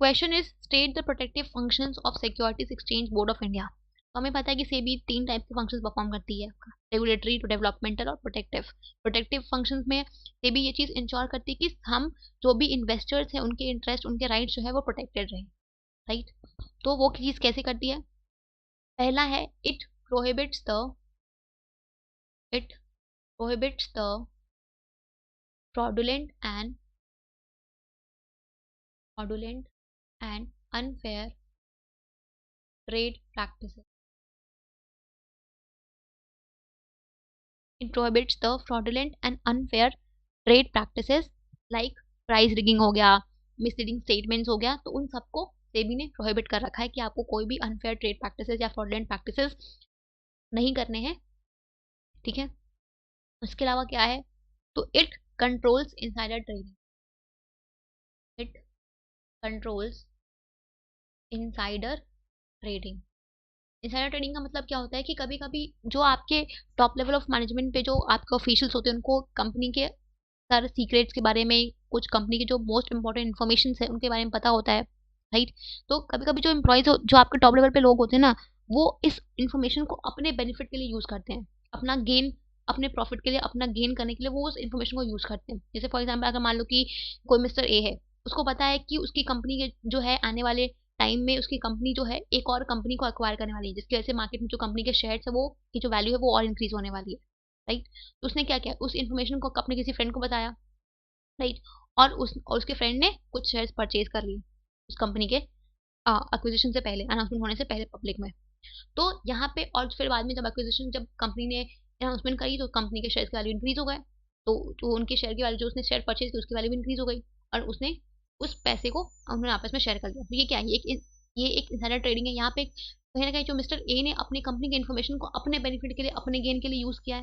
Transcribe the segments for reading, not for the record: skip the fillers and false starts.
Question is state the protective functions of securities exchange board of India. तो हमें पता है कि सेबी 3 टाइप के फंक्शंस परफॉर्म करती है, आपका रेगुलेटरी, टू डेवलपमेंटल और प्रोटेक्टिव। प्रोटेक्टिव फंक्शंस में सेबी ये चीज इंश्योर करती है कि हम जो भी इन्वेस्टर्स हैं उनके इंटरेस्ट, उनके राइट जो है वो प्रोटेक्टेड रहे, राइट। तो वो चीज कैसे करती है? पहला है it prohibits the fraudulent and unfair trade practices. It prohibits the fraudulent and unfair trade practices like price rigging हो गया, मिसलीडिंग स्टेटमेंट्स हो गया, तो उन सबको सेबी ने प्रोहिबिट कर रखा है कि आपको कोई भी अनफेयर ट्रेड प्रैक्टिसेस या फ्रॉडुलेंट प्रैक्टिसेस नहीं करने हैं, ठीक है। उसके अलावा क्या है? तो it controls insider trading. It controls insider trading. Insider trading का मतलब क्या होता है कि कभी कभी जो आपके टॉप लेवल ऑफ मैनेजमेंट पे जो आपके ऑफिशियल्स होते हैं उनको कंपनी के सारे सीक्रेट्स के बारे में, कुछ कंपनी के जो मोस्ट इंपॉर्टेंट इन्फॉर्मेशन है उनके बारे में पता होता है, राइट। तो कभी कभी जो एम्प्लॉयज जो आपके टॉप लेवल पे लोग होते हैं ना, वो इस इंफॉर्मेशन को अपने बेनिफिट के लिए यूज करते हैं, अपना गेन, अपने प्रॉफिट के लिए, अपना गेन करने के लिए वो उस इन्फॉर्मेशन को यूज करते हैं। जैसे फॉर एग्जाम्पल अगर मान लो कि कोई मिस्टर ए है, उसको पता है कि उसकी कंपनी के जो है आने वाले टाइम में उसकी कंपनी जो है एक और कंपनी को अक्वायर करने वाली है, जिसकी वजह से मार्केट में जो कंपनी के शेयर्स है वो की जो वैल्यू है वो और इंक्रीज होने वाली है, राइट। तो उसने क्या किया, उस इन्फॉर्मेशन को अपने किसी फ्रेंड को बताया, राइट। और उसके फ्रेंड ने कुछ शेयर्स परचेज कर लिए उस कंपनी के एक्विजिशन से पहले, अनाउंसमेंट होने से पहले पब्लिक में। तो यहाँ पे और फिर बाद में जब कंपनी ने अनाउंसमेंट करी तो कंपनी के शेयर की वैल्यू इंक्रीज हो गए, तो उनके शेयर की वैल्यू, जो उसने शेयर परचेज की उसकी वैल्यू भी इंक्रीज हो गई, और उसने उस पैसे को उन्होंने आपस में शेयर कर दिया। तो ये क्या है? ये एक इनसाइडर ट्रेडिंग है। यहाँ पे कहीं ना कहीं जो मिस्टर ए ने अपनी कंपनी के इन्फॉर्मेशन को अपने बेनिफिट के लिए, अपने गेन के लिए यूज किया है,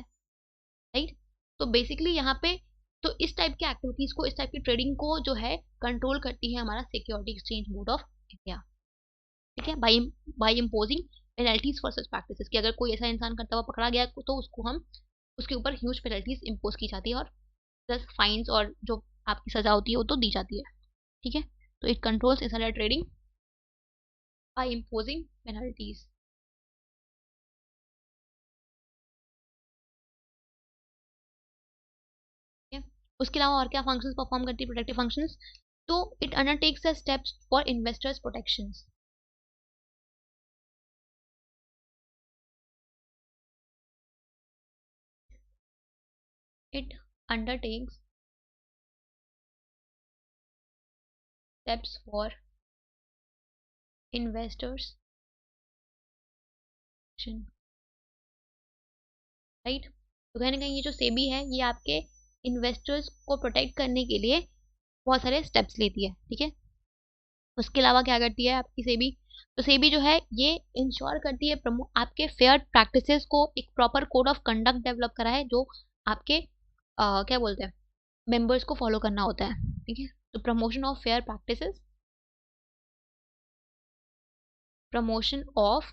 राइट। तो बेसिकली यहाँ पे तो इस टाइप की एक्टिविटीज को, इस टाइप की ट्रेडिंग को जो है कंट्रोल करती है हमारा security exchange board of India, ठीक है। By imposing penalties for such practices, कि अगर कोई ऐसा इंसान करता हुआ पकड़ा गया तो उसके ऊपर ह्यूज पेनल्टीज इम्पोज की जाती है, और प्लस फाइन्स और जो आपकी सजा होती है वो तो दी जाती है, ठीक है। तो it controls insider trading by imposing penalties. उसके अलावा और क्या फंक्शंस परफॉर्म करती है प्रोटेक्टिव फंक्शंस? तो it undertakes the steps for investors protections. It undertakes steps for investors right. तो कहीं ना कहीं ये जो सेबी है ये आपके इन्वेस्टर्स को प्रोटेक्ट करने के लिए बहुत सारे स्टेप्स लेती है, ठीक है। उसके अलावा क्या करती है आपकी सेबी? तो सेबी जो है ये इंश्योर करती है आपके फेयर प्रैक्टिसेस को, एक proper code of conduct develop करा है जो आपके क्या बोलते हैं, मेंबर्स को फॉलो करना होता है, ठीक है। तो promotion of fair practices, promotion of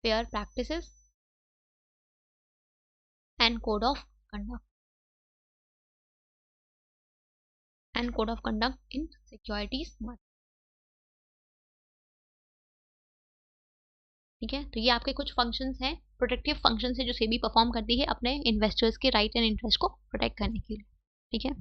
fair practices and code of conduct in securities market, ठीक है। तो ये आपके कुछ फंक्शंस हैं, प्रोटेक्टिव फंक्शंस है जो सेबी परफॉर्म करती है अपने इन्वेस्टर्स के राइट एंड इंटरेस्ट को प्रोटेक्ट करने के लिए, ठीक है।